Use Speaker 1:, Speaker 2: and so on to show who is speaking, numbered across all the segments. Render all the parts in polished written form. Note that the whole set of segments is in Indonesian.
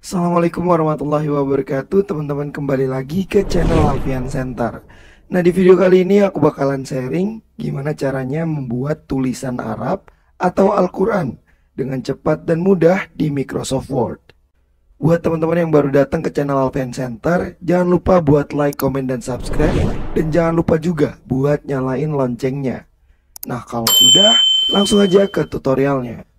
Speaker 1: Assalamualaikum warahmatullahi wabarakatuh. Teman-teman, kembali lagi ke channel Alfian Center. Nah, di video kali ini aku bakalan sharing gimana caranya membuat tulisan Arab atau Al-Quran dengan cepat dan mudah di Microsoft Word. Buat teman-teman yang baru datang ke channel Alfian Center, jangan lupa buat like, komen, dan subscribe. Dan jangan lupa juga buat nyalain loncengnya. Nah, kalau sudah, langsung aja ke tutorialnya.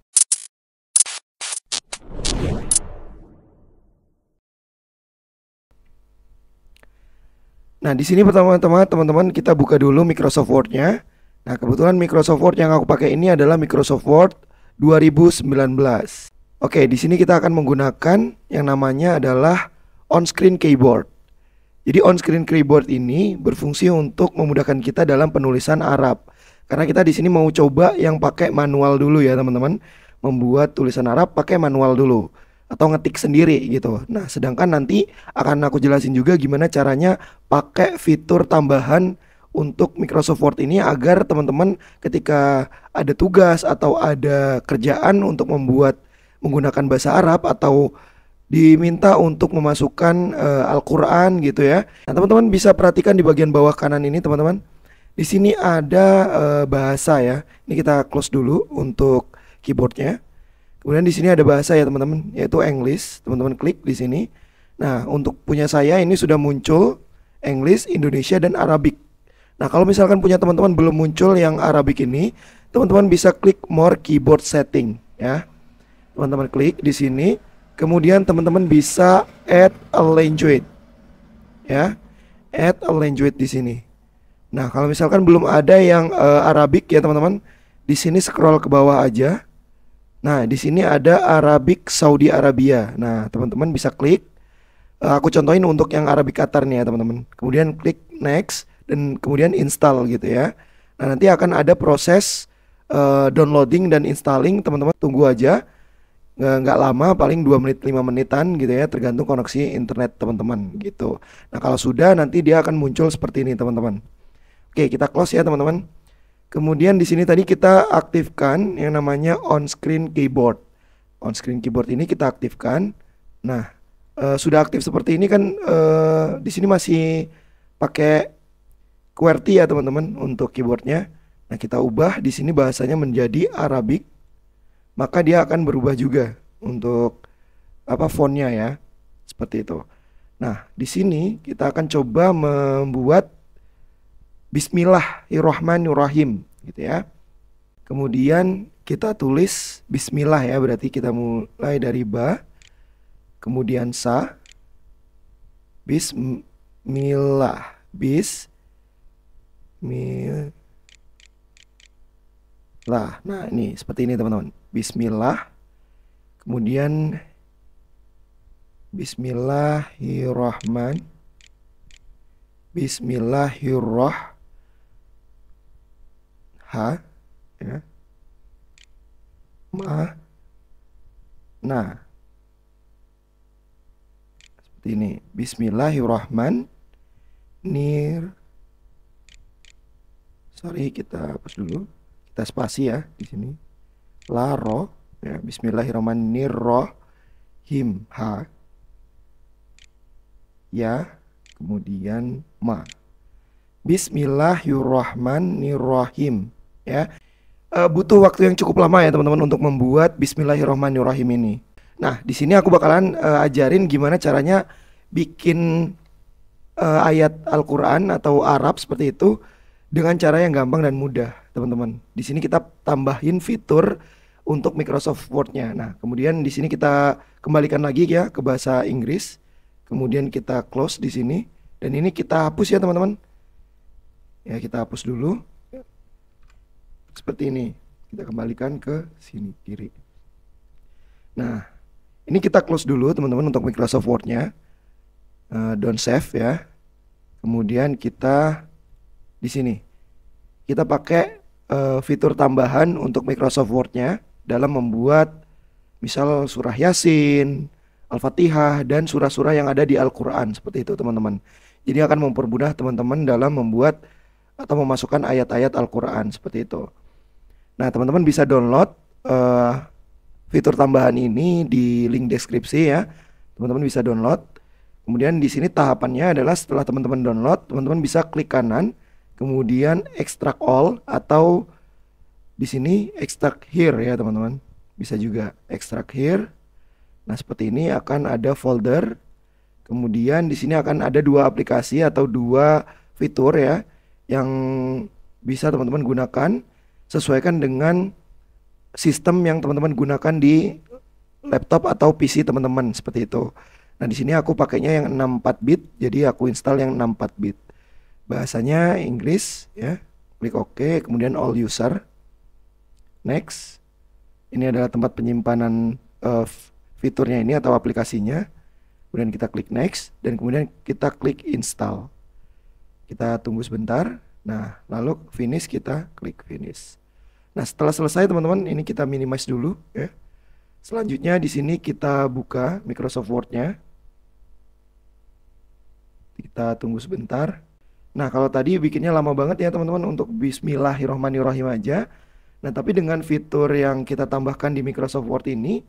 Speaker 1: Nah, di sini pertama-tama teman-teman kita buka dulu Microsoft Word-nya. Nah, kebetulan Microsoft Word yang aku pakai ini adalah Microsoft Word 2019. Oke, di sini kita akan menggunakan yang namanya adalah on-screen keyboard. Jadi on-screen keyboard ini berfungsi untuk memudahkan kita dalam penulisan Arab. Karena kita di sini mau coba yang pakai manual dulu ya, teman-teman. Membuat tulisan Arab pakai manual dulu atau ngetik sendiri gitu. Nah, sedangkan nanti akan aku jelasin juga gimana caranya pakai fitur tambahan untuk Microsoft Word ini agar teman-teman ketika ada tugas atau ada kerjaan untuk membuat menggunakan bahasa Arab atau diminta untuk memasukkan Al-Qur'an gitu ya. Nah, teman-teman bisa perhatikan di bagian bawah kanan ini, teman-teman. Di sini ada bahasa ya. Ini kita close dulu untuk keyboardnya. Kemudian di sini ada bahasa ya teman-teman, yaitu English. Teman-teman klik di sini. Nah, untuk punya saya ini sudah muncul English, Indonesia, dan Arabic. Nah, kalau misalkan punya teman-teman belum muncul yang Arabic ini, teman-teman bisa klik More Keyboard Setting ya. Teman-teman klik di sini. Kemudian teman-teman bisa Add a Language ya. Add a Language di sini. Nah, kalau misalkan belum ada yang Arabic ya teman-teman, di sini scroll ke bawah aja. Nah, di sini ada Arabic Saudi Arabia. Nah, teman-teman bisa klik. Aku contohin untuk yang Arabic Qatar nih ya, teman-teman. Kemudian klik next dan kemudian install gitu ya. Nah, nanti akan ada proses downloading dan installing. Teman-teman tunggu aja. Nggak lama, paling 2 menit 5 menitan gitu ya, tergantung koneksi internet teman-teman gitu. Nah, kalau sudah nanti dia akan muncul seperti ini, teman-teman. Oke, kita close ya, teman-teman. Kemudian di sini tadi kita aktifkan yang namanya on-screen keyboard. On-screen keyboard ini kita aktifkan. Nah, sudah aktif seperti ini kan, di sini masih pakai QWERTY ya teman-teman untuk keyboardnya. Nah, kita ubah di sini bahasanya menjadi Arabic, maka dia akan berubah juga untuk fontnya ya, seperti itu. Nah, di sini kita akan coba membuat Bismillahirrahmanirrahim gitu ya. Kemudian kita tulis Bismillah ya, berarti kita mulai dari ba, kemudian sa, Bismillah, Bismillah. Nah, ini seperti ini teman-teman. Bismillah. Kemudian Bismillahirrahmanirrahim. Ya. Nah, seperti ini. Sorry, kita hapus dulu. Kita spasi ya di sini. Laro ya, Bismillahirrahmanirrahim. Ya, kemudian Bismillahirrahmanirrahim ya. Butuh waktu yang cukup lama ya teman-teman untuk membuat Bismillahirrahmanirrahim ini. Nah, di sini aku bakalan ajarin gimana caranya bikin ayat Al-Quran atau Arab seperti itu dengan cara yang gampang dan mudah, teman-teman. Di sini kita tambahin fitur untuk Microsoft Word-nya. Nah, kemudian di sini kita kembalikan lagi ya ke bahasa Inggris. Kemudian kita close di sini dan ini kita hapus ya, teman-teman. Ya, kita hapus dulu. Seperti ini. Kita kembalikan ke sini kiri. Nah, ini kita close dulu teman-teman untuk Microsoft Word-nya. Don't save ya. Kemudian kita di sini kita pakai fitur tambahan untuk Microsoft Word-nya dalam membuat misal surah Yasin, Al-Fatihah, dan surah-surah yang ada di Al-Quran. Seperti itu teman-teman. Jadi akan mempermudah teman-teman dalam membuat atau memasukkan ayat-ayat Al-Quran. Seperti itu. Nah, teman-teman bisa download fitur tambahan ini di link deskripsi ya. Teman-teman bisa download. Kemudian di sini tahapannya adalah setelah teman-teman download, teman-teman bisa klik kanan, kemudian extract all atau di sini extract here ya teman-teman. Bisa juga extract here. Nah, seperti ini akan ada folder. Kemudian di sini akan ada dua aplikasi atau dua fitur ya yang bisa teman-teman gunakan sesuaikan dengan sistem yang teman-teman gunakan di laptop atau PC teman-teman seperti itu. Nah, di sini aku pakainya yang 64 bit, jadi aku install yang 64 bit. Bahasanya Inggris ya. Klik OK, kemudian all user. Next. Ini adalah tempat penyimpanan fiturnya ini atau aplikasinya. Kemudian kita klik next dan kemudian kita klik install. Kita tunggu sebentar. Nah, lalu finish, kita klik finish. Nah, setelah selesai teman-teman, ini kita minimize dulu ya. Selanjutnya di sini kita buka Microsoft Word-nya. Kita tunggu sebentar. Nah, kalau tadi bikinnya lama banget ya teman-teman untuk Bismillahirrohmanirrohim aja. Nah, tapi dengan fitur yang kita tambahkan di Microsoft Word ini,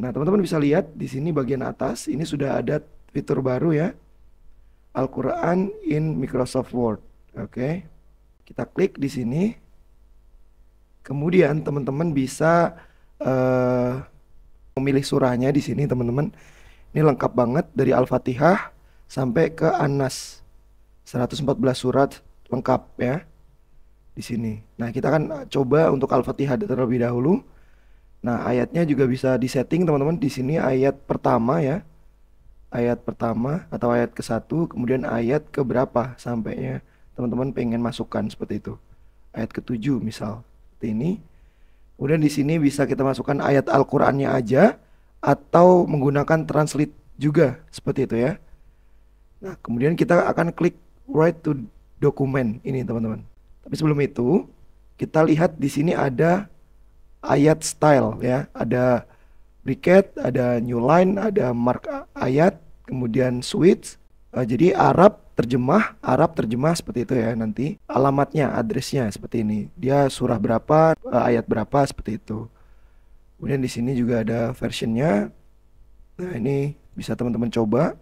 Speaker 1: nah teman-teman bisa lihat di sini bagian atas ini sudah ada fitur baru ya. Al-Quran in Microsoft Word. Oke. Kita klik di sini. Kemudian teman-teman bisa memilih surahnya di sini teman-teman. Ini lengkap banget dari Al-Fatihah sampai ke An-Nas. 114 surat lengkap ya di sini. Nah, kita akan coba untuk Al-Fatihah terlebih dahulu. Nah, ayatnya juga bisa disetting teman-teman. Di sini ayat pertama ya. Ayat pertama atau ayat ke-1, kemudian ayat ke berapa sampainya teman-teman pengen masukkan seperti itu. Ayat ke-7 misal. Seperti ini. Kemudian di sini bisa kita masukkan ayat Al-Qur'annya aja atau menggunakan translate juga seperti itu ya. Nah, kemudian kita akan klik write to document ini teman-teman. Tapi sebelum itu, kita lihat di sini ada ayat style ya, ada bracket, ada new line, ada mark ayat, kemudian switch. Jadi Arab terjemah seperti itu ya nanti. Alamatnya, addressnya seperti ini. Dia surah berapa, ayat berapa seperti itu. Kemudian di sini juga ada versionnya. Nah, ini bisa teman-teman coba.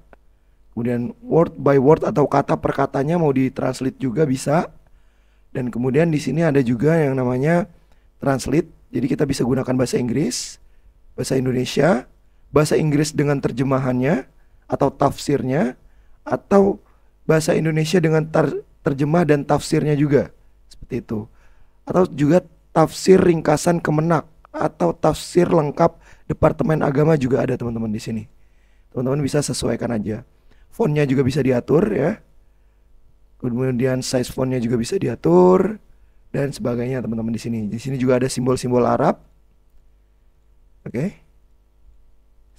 Speaker 1: Kemudian word by word atau kata per katanya mau ditranslate juga bisa. Dan kemudian di sini ada juga yang namanya translate. Jadi kita bisa gunakan bahasa Inggris, bahasa Indonesia, bahasa Inggris dengan terjemahannya atau tafsirnya, atau bahasa Indonesia dengan terjemah dan tafsirnya juga. Seperti itu. Atau juga tafsir ringkasan Kemenak atau tafsir lengkap Departemen Agama juga ada teman-teman di sini. Teman-teman bisa sesuaikan aja. Fontnya juga bisa diatur ya. Kemudian size fontnya juga bisa diatur dan sebagainya teman-teman di sini. Di sini juga ada simbol-simbol Arab. Oke.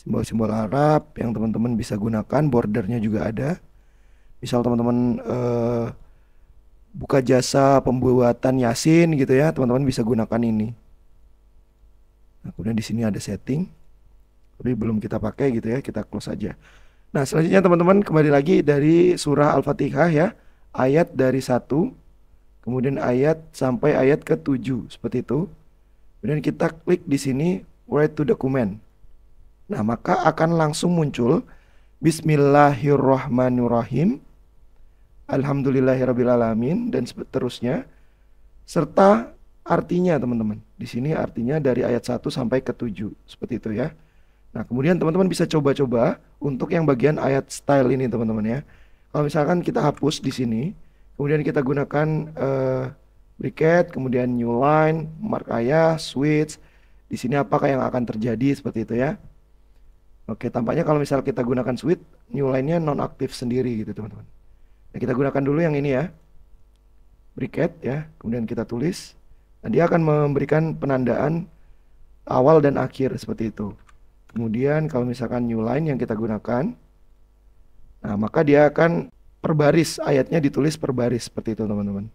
Speaker 1: Simbol-simbol Arab yang teman-teman bisa gunakan, bordernya juga ada. Misal teman-teman buka jasa pembuatan Yasin gitu ya, teman-teman bisa gunakan ini. Nah, kemudian di sini ada setting. Tapi belum kita pakai gitu ya, kita close aja. Nah, selanjutnya teman-teman kembali lagi dari surah Al-Fatihah ya. Ayat dari 1, kemudian ayat sampai ayat ke-7 seperti itu. Kemudian kita klik di sini write to document. Nah, maka akan langsung muncul Bismillahirrahmanirrahim, Alhamdulillahirrabbilalamin dan seterusnya serta artinya teman-teman. Di sini artinya dari ayat 1 sampai ke-7 seperti itu ya. Nah, kemudian teman-teman bisa coba-coba untuk yang bagian ayat style ini teman-teman ya. Kalau misalkan kita hapus di sini, kemudian kita gunakan bracket, kemudian new line, mark ayat, switch. Di sini apakah yang akan terjadi seperti itu ya. Oke, tampaknya kalau misal kita gunakan switch, new line-nya nonaktif sendiri gitu teman-teman. Nah, kita gunakan dulu yang ini ya. Bracket ya, kemudian kita tulis. Nah, dia akan memberikan penandaan awal dan akhir seperti itu. Kemudian kalau misalkan new line yang kita gunakan, nah maka dia akan per baris, ayatnya ditulis per baris seperti itu teman-teman.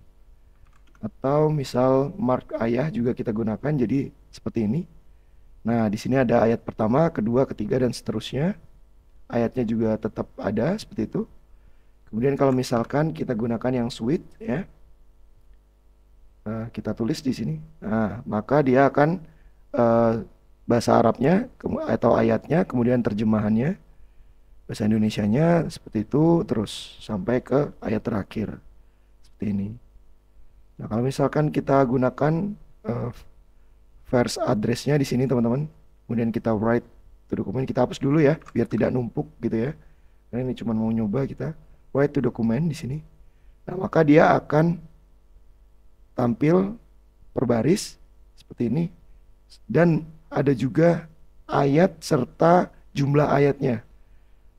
Speaker 1: Atau misal mark ayah juga kita gunakan jadi seperti ini. Nah, di sini ada ayat pertama, kedua, ketiga dan seterusnya. Ayatnya juga tetap ada seperti itu. Kemudian kalau misalkan kita gunakan yang switch ya, kita tulis di sini. Nah, maka dia akan bahasa Arabnya atau ayatnya, kemudian terjemahannya, bahasa Indonesianya seperti itu, terus sampai ke ayat terakhir seperti ini. Nah, kalau misalkan kita gunakan verse address-nya di sini teman-teman, kemudian kita write to document, kita hapus dulu ya biar tidak numpuk gitu ya. Karena ini cuma mau nyoba, kita write to document di sini. Nah, maka dia akan tampil per baris seperti ini, dan ada juga ayat serta jumlah ayatnya.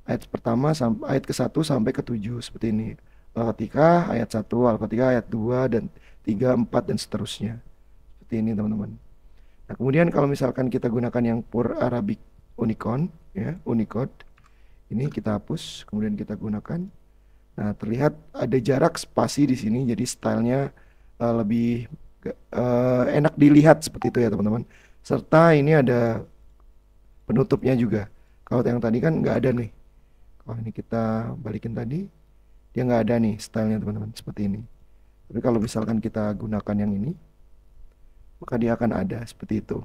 Speaker 1: Ayat pertama sampai ayat ke-1 sampai ke-7 seperti ini. Al-Fatihah ayat 1, Al-Fatihah ayat 2 dan 3, 4 dan seterusnya. Seperti ini teman-teman. Nah, kemudian kalau misalkan kita gunakan yang pure Arabic Unicode ya, Unicode. Ini kita hapus, kemudian kita gunakan. Nah, terlihat ada jarak spasi di sini, jadi stylenya lebih enak dilihat seperti itu ya teman-teman. Serta ini ada penutupnya juga. Kalau yang tadi kan nggak ada nih. Kalau ini kita balikin tadi, dia nggak ada nih stylenya teman-teman, seperti ini. Tapi kalau misalkan kita gunakan yang ini, maka dia akan ada seperti itu.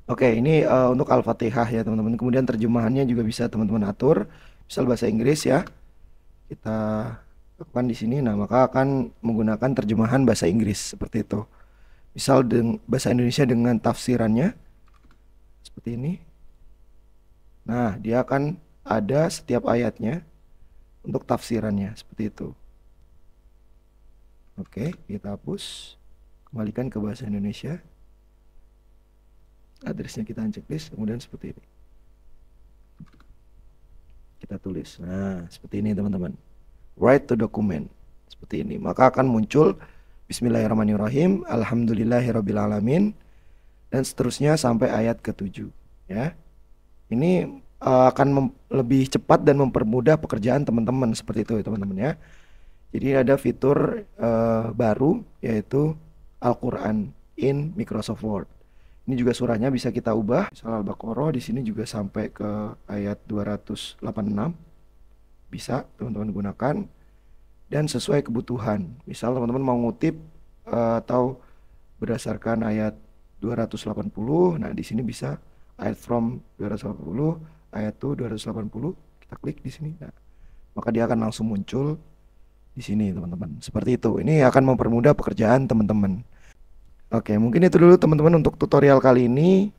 Speaker 1: Oke, ini untuk Al-Fatihah ya teman-teman. Kemudian terjemahannya juga bisa teman-teman atur. Misal bahasa Inggris ya, kita lakukan di sini. Nah, maka akan menggunakan terjemahan bahasa Inggris seperti itu. Misal bahasa Indonesia dengan tafsirannya seperti ini. Nah, dia akan ada setiap ayatnya untuk tafsirannya seperti itu. Oke, kita hapus, kembalikan ke bahasa Indonesia. Addressnya kita checklist, kemudian seperti ini kita tulis. Nah, seperti ini teman-teman, write to document seperti ini, maka akan muncul Bismillahirrahmanirrahim, Alhamdulillahirrabbilalamin, dan seterusnya sampai ayat ke-7 ya. Ini akan lebih cepat dan mempermudah pekerjaan teman-teman seperti itu teman-teman ya. Jadi ada fitur baru, yaitu Al-Quran in Microsoft Word. Ini juga surahnya bisa kita ubah. Misal Al-Baqarah di sini juga sampai ke ayat 286. Bisa teman-teman gunakan dan sesuai kebutuhan. Misal teman-teman mau ngutip atau berdasarkan ayat 280. Nah, di sini bisa ayat from 280, ayat to 280. Kita klik di sini. Nah, maka dia akan langsung muncul di sini teman-teman. Seperti itu. Ini akan mempermudah pekerjaan teman-teman. Oke, mungkin itu dulu teman-teman untuk tutorial kali ini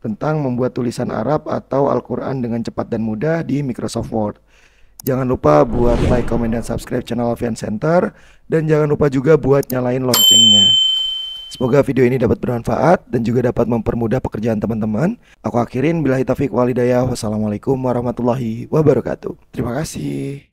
Speaker 1: tentang membuat tulisan Arab atau Al-Quran dengan cepat dan mudah di Microsoft Word. Jangan lupa buat like, comment, dan subscribe channel Alfian Center. Dan jangan lupa juga buat nyalain loncengnya. Semoga video ini dapat bermanfaat dan juga dapat mempermudah pekerjaan teman-teman. Aku akhirin, billahi taufiq wal hidayah. Wassalamualaikum warahmatullahi wabarakatuh. Terima kasih.